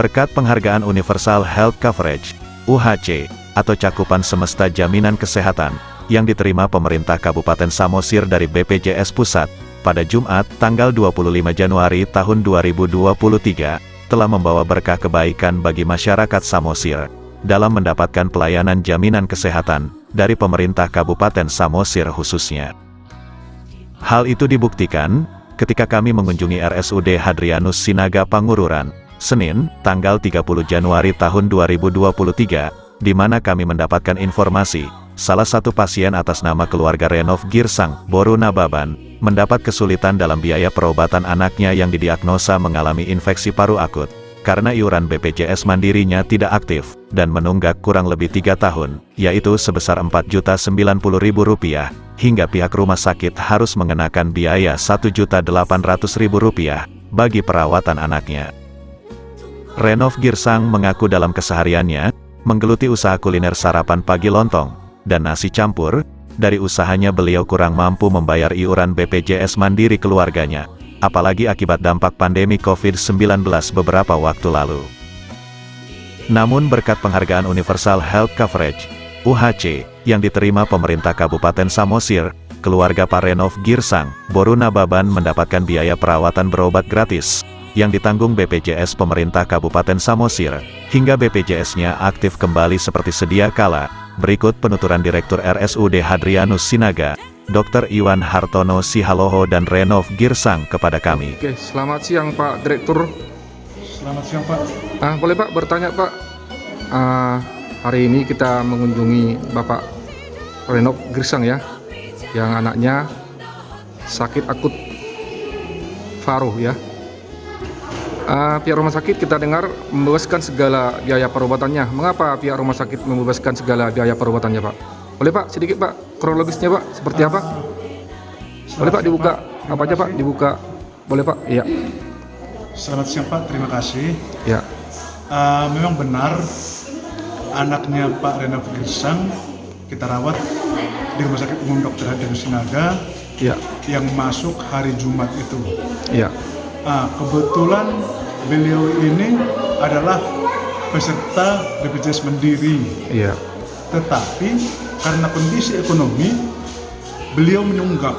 Berkat penghargaan Universal Health Coverage, UHC, atau cakupan semesta jaminan kesehatan, yang diterima pemerintah Kabupaten Samosir dari BPJS Pusat, pada Jumat, tanggal 25 Januari tahun 2023, telah membawa berkah kebaikan bagi masyarakat Samosir, dalam mendapatkan pelayanan jaminan kesehatan, dari pemerintah Kabupaten Samosir khususnya. Hal itu dibuktikan, ketika kami mengunjungi RSUD Hadrianus Sinaga Pangururan, Senin, tanggal 30 Januari tahun 2023, di mana kami mendapatkan informasi, salah satu pasien atas nama keluarga Renov Girsang, Boru Nababan, mendapat kesulitan dalam biaya perobatan anaknya yang didiagnosa mengalami infeksi paru akut, karena iuran BPJS Mandirinya tidak aktif, dan menunggak kurang lebih 3 tahun, yaitu sebesar Rp4.090.000, hingga pihak rumah sakit harus mengenakan biaya Rp1.800.000, bagi perawatan anaknya. Renov Girsang mengaku dalam kesehariannya, menggeluti usaha kuliner sarapan pagi lontong, dan nasi campur. Dari usahanya beliau kurang mampu membayar iuran BPJS Mandiri keluarganya, apalagi akibat dampak pandemi COVID-19 beberapa waktu lalu. Namun berkat penghargaan Universal Health Coverage, UHC, yang diterima pemerintah Kabupaten Samosir, keluarga Pak Renov Girsang, Boru Nababan mendapatkan biaya perawatan berobat gratis, yang ditanggung BPJS pemerintah Kabupaten Samosir, hingga BPJS-nya aktif kembali seperti sedia kala. Berikut penuturan Direktur RSUD Hadrianus Sinaga, Dr. Iwan Hartono Sihaloho dan Renov Girsang kepada kami. Oke, selamat siang Pak Direktur. Selamat siang Pak. Boleh Pak bertanya Pak? Hari ini kita mengunjungi Bapak Renov Girsang ya, yang anaknya sakit akut paru ya. Pihak rumah sakit kita dengar membebaskan segala biaya perobatannya. Mengapa pihak rumah sakit membebaskan segala biaya perobatannya Pak? Boleh Pak sedikit Pak kronologisnya Pak seperti apa? Boleh Pak dibuka apa aja Pak? Dibuka boleh Pak? Iya. Selamat siang Pak, terima kasih. Ya. Memang benar anaknya Pak Renov Girsang kita rawat di Rumah Sakit Umum Dr. Hadrianus Sinaga, Ya. yang masuk hari Jumat itu. Ya. Kebetulan beliau ini adalah peserta BPJS Mandiri. Iya. Tetapi karena kondisi ekonomi beliau menunggak.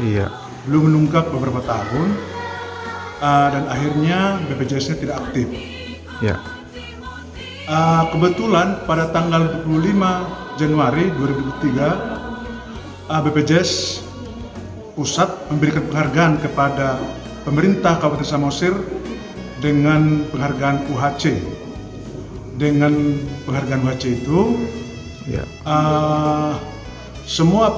Iya. Beliau menunggak beberapa tahun, dan akhirnya BPJS-nya tidak aktif. Ya. Kebetulan pada tanggal 25 Januari 2023, BPJS Pusat memberikan penghargaan kepada pemerintah Kabupaten Samosir dengan penghargaan UHC. Dengan penghargaan UHC itu, Ya. semua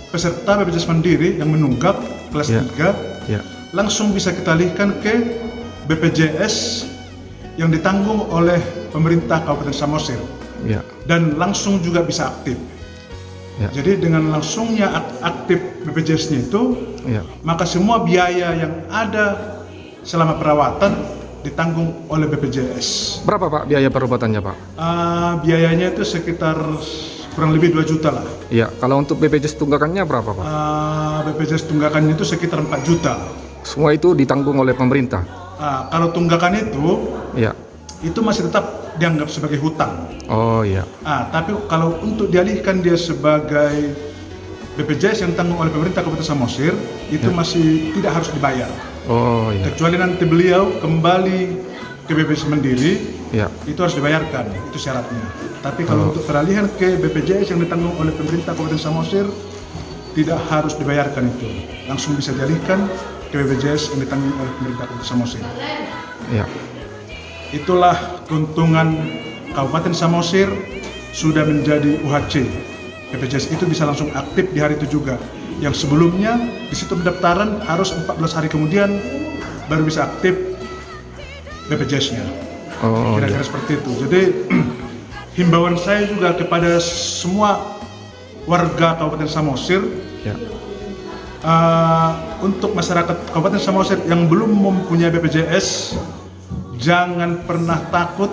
peserta BPJS Mandiri yang menunggak kelas Ya. 3 Ya. langsung bisa kita alihkan ke BPJS yang ditanggung oleh pemerintah Kabupaten Samosir, Ya. dan langsung juga bisa aktif. Ya. Jadi dengan langsungnya aktif BPJS-nya itu, Ya. maka semua biaya yang ada selama perawatan ditanggung oleh BPJS. Berapa Pak biaya perobatannya Pak? Biayanya itu sekitar kurang lebih 2 juta lah. Iya. Kalau untuk BPJS tunggakannya berapa Pak? BPJS tunggakannya itu sekitar 4 juta. Semua itu ditanggung oleh pemerintah. Kalau tunggakan Iya. itu masih tetap dianggap sebagai hutang. Oh iya. Tapi kalau untuk dialihkan dia sebagai BPJS yang ditanggung oleh pemerintah Kabupaten Samosir, itu masih tidak harus dibayar. Oh iya. Kecuali nanti beliau kembali ke BPJS Mandiri, Iya. itu harus dibayarkan, itu syaratnya. Tapi kalau untuk peralihan ke BPJS yang ditanggung oleh pemerintah Kabupaten Samosir, tidak harus dibayarkan itu. Langsung bisa dialihkan ke BPJS yang ditanggung oleh pemerintah Kabupaten Samosir. Iya. Itulah keuntungan Kabupaten Samosir sudah menjadi UHC. BPJS itu bisa langsung aktif di hari itu juga. Yang sebelumnya di situ pendaftaran harus 14 hari kemudian baru bisa aktif BPJS-nya. Oh Kira-kira iya. seperti itu. Jadi himbauan saya juga kepada semua warga Kabupaten Samosir, Ya. untuk masyarakat Kabupaten Samosir yang belum mempunyai BPJS, jangan pernah takut,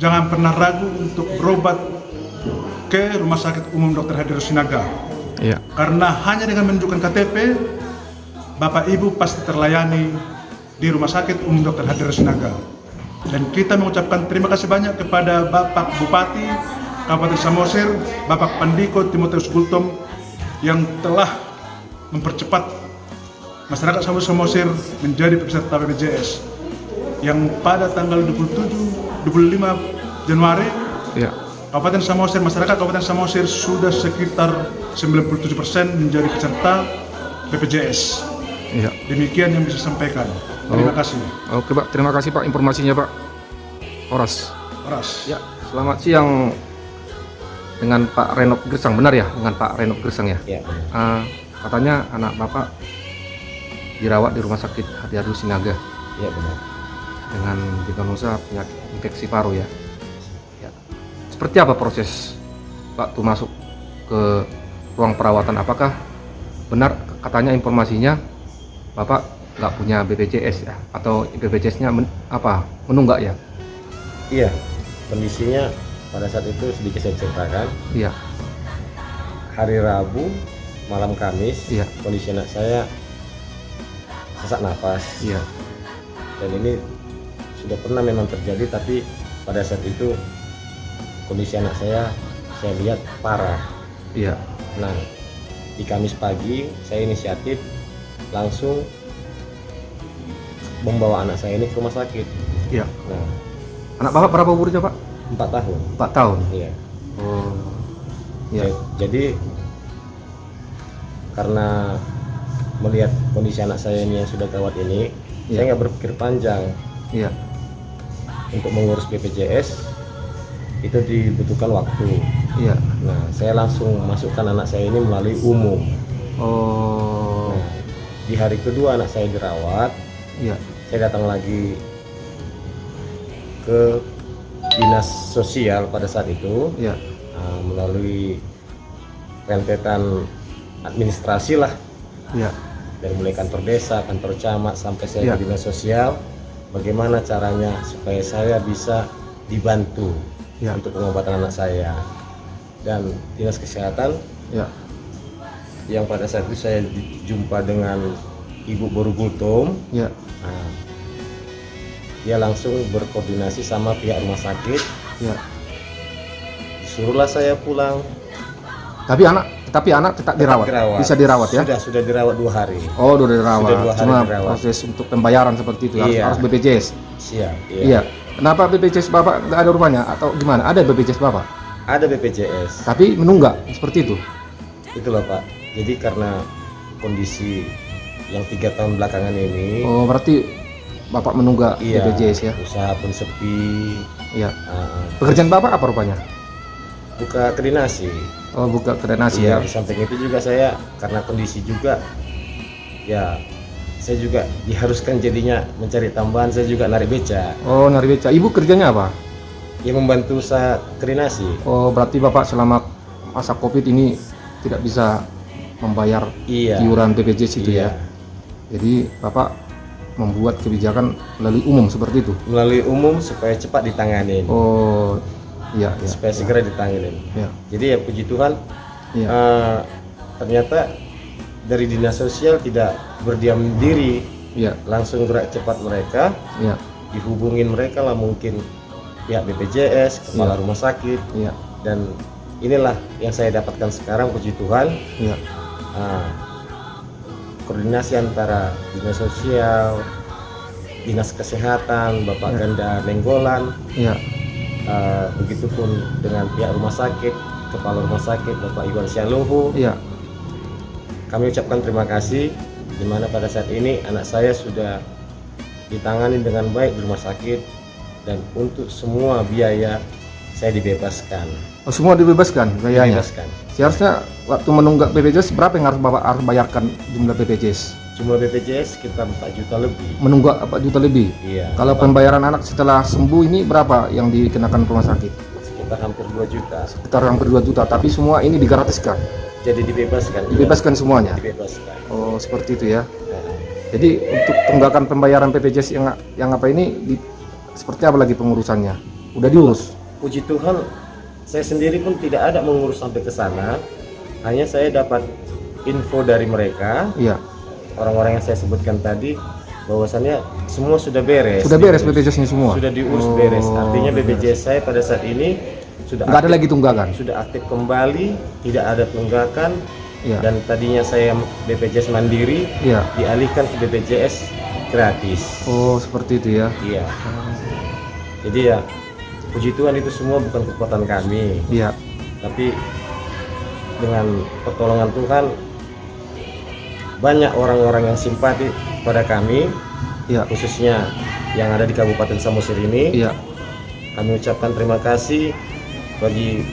jangan pernah ragu untuk berobat ke Rumah Sakit Umum Dr. Hadrianus Sinaga. Iya. Karena hanya dengan menunjukkan KTP, Bapak Ibu pasti terlayani di Rumah Sakit Umum Dr. Hadrianus Sinaga. Dan kita mengucapkan terima kasih banyak kepada Bapak Bupati Kabupaten Samosir, Bapak Pandiko Timotius Gultom yang telah mempercepat masyarakat Samosir menjadi peserta BPJS yang pada tanggal 25 Januari Iya. Kabupaten Samosir, masyarakat Kabupaten Samosir sudah sekitar 97% menjadi peserta BPJS. Iya. Demikian yang bisa sampaikan. Terima kasih. Oke Pak, terima kasih Pak informasinya Pak. Horas. Ras. Ya, selamat siang dengan Pak Renok Gersang, benar ya? Dengan Pak Renok Gersang ya? Iya. Katanya anak Bapak dirawat di Rumah Sakit Hadiarul Sinaga Iya benar. dengan diagnosa penyakit infeksi paru ya. Ya. Seperti apa proses waktu masuk ke ruang perawatan? Apakah benar katanya informasinya Bapak nggak punya BPJS ya? Atau BPJS-nya menunggak ya? Iya. Kondisinya pada saat itu sedikit saya ceritakan. Iya. Hari Rabu malam Kamis, Iya. kondisi anak saya sesak napas. Iya. Dan ini sudah pernah memang terjadi, tapi pada saat itu kondisi anak saya lihat parah. Iya. Nah, di Kamis pagi saya inisiatif langsung membawa anak saya ini ke rumah sakit. Iya. Nah, Anak Bapak berapa umurnya Pak? 4 tahun. 4 tahun. Iya. Oh. Iya. Jadi karena melihat kondisi anak saya ini yang sudah gawat ini, Iya. saya nggak berpikir panjang Iya. untuk mengurus BPJS. Itu dibutuhkan waktu. Iya. Nah, saya langsung masukkan anak saya ini melalui umum. Oh. Nah, di hari kedua anak saya dirawat, Iya. saya datang lagi ke dinas sosial pada saat itu, Iya. melalui rentetan administrasi lah, Iya. dari mulai kantor desa, kantor camat, sampai saya Iya. ke dinas sosial. Bagaimana caranya supaya saya bisa dibantu Iya. untuk pengobatan anak saya. Dan dinas kesehatan Iya. yang pada saat itu saya jumpa dengan Ibu Boru Gultom. Iya. Nah, dia langsung berkoordinasi sama pihak rumah sakit. Iya. Suruhlah saya pulang. Tapi anak tetap dirawat. Bisa dirawat ya? Sudah dirawat 2 hari. Oh, udah dirawat. Sudah 2 hari Cuma dirawat. proses untuk pembayaran seperti itu Iya. harus BPJS. Siap. Iya. Kenapa BPJS Bapak nggak ada rupanya atau gimana? Ada BPJS Bapak, Ada BPJS. tapi menunggak seperti itu. Itulah Pak. Jadi karena kondisi yang 3 tahun belakangan ini, Oh, berarti Bapak menunggak iya, BPJS ya? usaha pun sepi. Iya. Ah, Pekerjaan Bapak apa rupanya? buka kedinasi. Oh, buka kedinasi Iya, ya. di samping itu juga saya karena kondisi juga, ya saya juga diharuskan jadinya mencari tambahan. Saya juga narik beca, Oh, nari beca. Ibu kerjanya apa? yang membantu usaha kedinasi. Oh, berarti Bapak selama masa Covid ini tidak bisa membayar Iya. iuran BPJS itu Iya. ya. Jadi Bapak membuat kebijakan melalui umum seperti itu. Melalui umum supaya cepat ditanganin, Oh, iya, iya. supaya segera ditanganin. Iya. Jadi ya puji Tuhan, Iya. ternyata dari dinas sosial tidak berdiam diri, Iya. langsung gerak cepat mereka, Iya. dihubungin mereka lah mungkin pihak BPJS, kepala Iya. rumah sakit, Iya. dan inilah yang saya dapatkan sekarang, puji Tuhan. Iya. Koordinasi antara dinas sosial, dinas kesehatan, Bapak Ya. Ganda Nenggolan, Iya. begitupun dengan pihak rumah sakit, kepala rumah sakit Bapak Iwan Syalohu. Iya. Kami ucapkan terima kasih, di mana pada saat ini anak saya sudah ditangani dengan baik di rumah sakit, dan untuk semua biaya saya dibebaskan. Oh, semua dibebaskan biayanya. Dibebaskan. Seharusnya waktu menunggak BPJS berapa yang harus Bapak harus bayarkan jumlah BPJS? Jumlah BPJS sekitar 4 juta lebih. Menunggak 4 juta lebih. Iya. Kalau pembayaran anak setelah sembuh ini berapa yang dikenakan rumah sakit? Sekitar hampir 2 juta. Sekitar hampir 2 juta, tapi semua ini digratiskan. Jadi dibebaskan. Dibebaskan semuanya. Dibebaskan. Oh, seperti itu ya. Nah, Jadi untuk tunggakan pembayaran BPJS yang apa ini seperti apa lagi pengurusannya? Udah diurus? puji Tuhan, saya sendiri pun tidak ada mengurus sampai ke sana. Hanya saya dapat info dari mereka, Iya. orang-orang yang saya sebutkan tadi, bahwasannya semua sudah beres. Sudah beres BPJS-nya semua? Sudah diurus beres. Artinya BPJS saya pada saat ini sudah Nggak ada aktif, lagi tunggakan? sudah aktif kembali, tidak ada tunggakan. Iya. Dan tadinya saya BPJS mandiri, Iya. dialihkan ke BPJS gratis. Oh, seperti itu ya? Iya. Jadi ya, puji Tuhan itu semua bukan kekuatan kami, Iya. tapi dengan pertolongan Tuhan banyak orang-orang yang simpati pada kami, Iya. khususnya yang ada di Kabupaten Samosir ini. Iya. Kami ucapkan terima kasih bagi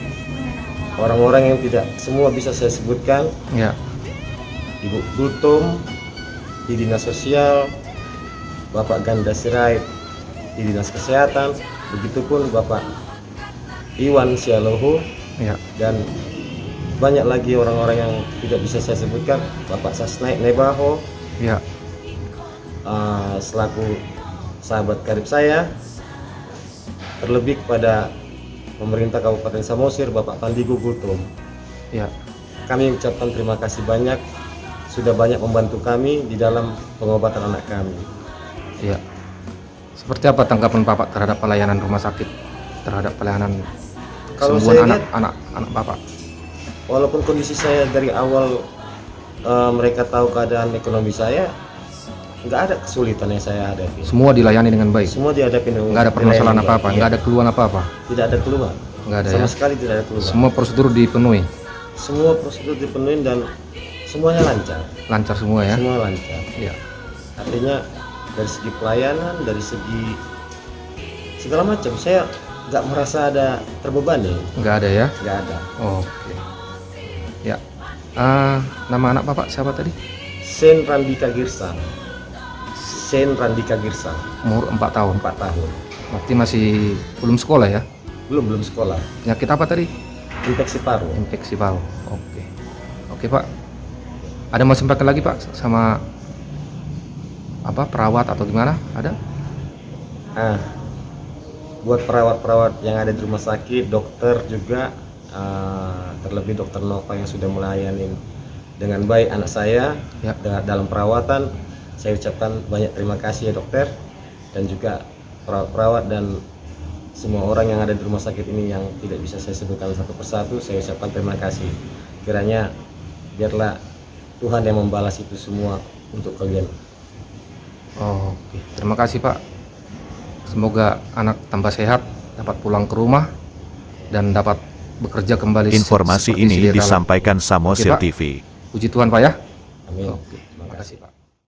orang-orang yang tidak semua bisa saya sebutkan. Iya. Ibu Gultum di Dinas Sosial, Bapak Ganda Sirait di Dinas Kesehatan, begitupun Bapak Iwan Sialohu, Iya. dan banyak lagi orang-orang yang tidak bisa saya sebutkan, Bapak Sasnaik Nebaho Iya. selaku sahabat karib saya, terlebih kepada pemerintah Kabupaten Samosir, Bapak Pandigo Gultum. Iya. Kami ucapkan terima kasih banyak, sudah banyak membantu kami di dalam pengobatan anak kami. Iya. Seperti apa tanggapan Bapak terhadap pelayanan rumah sakit, terhadap pelayanan Kalau kesembuhan saya anak Bapak? Walaupun kondisi saya dari awal mereka tahu keadaan ekonomi saya, nggak ada kesulitan yang saya hadapi. Semua dilayani dengan baik? Semua dihadapi dengan Nggak ada permasalahan dengan apa-apa? baik. Nggak Iya. ada keluhan apa-apa? Tidak ada keluhan. Nggak ada Sama ya? sekali tidak ada keluhan. Semua prosedur dipenuhi? Semua prosedur dipenuhi dan semuanya lancar. Lancar semua ya? Semua lancar. Iya. Artinya dari segi pelayanan, dari segi segala macam, saya nggak merasa ada terbebani. Nggak ada ya? Nggak ada. Oke. Ya. Nama anak Bapak siapa tadi? Sen Randika Girsang. Sen Randika Girsang, Umur 4 tahun. 4 tahun. Berarti masih belum sekolah ya? Belum sekolah. Penyakit apa tadi? Infeksi paru. Infeksi paru. Oke. Oke Pak. Ada mau sampaikan lagi Pak sama apa perawat atau gimana? Ada? Buat perawat-perawat yang ada di rumah sakit, dokter juga, terlebih dokter Nova yang sudah melayani dengan baik anak saya Ya. dalam perawatan, saya ucapkan banyak terima kasih ya dokter, dan juga perawat-perawat dan semua orang yang ada di rumah sakit ini yang tidak bisa saya sebutkan satu persatu, saya ucapkan terima kasih. Kiranya biarlah Tuhan yang membalas itu semua untuk kalian. Oke. Terima kasih Pak. Semoga anak tambah sehat, dapat pulang ke rumah dan dapat bekerja kembali. Informasi seperti ini sedia kala. disampaikan Samosir Oke, Pak. TV. Puji Tuhan Pak ya. Amin. Oke. Terima kasih Pak.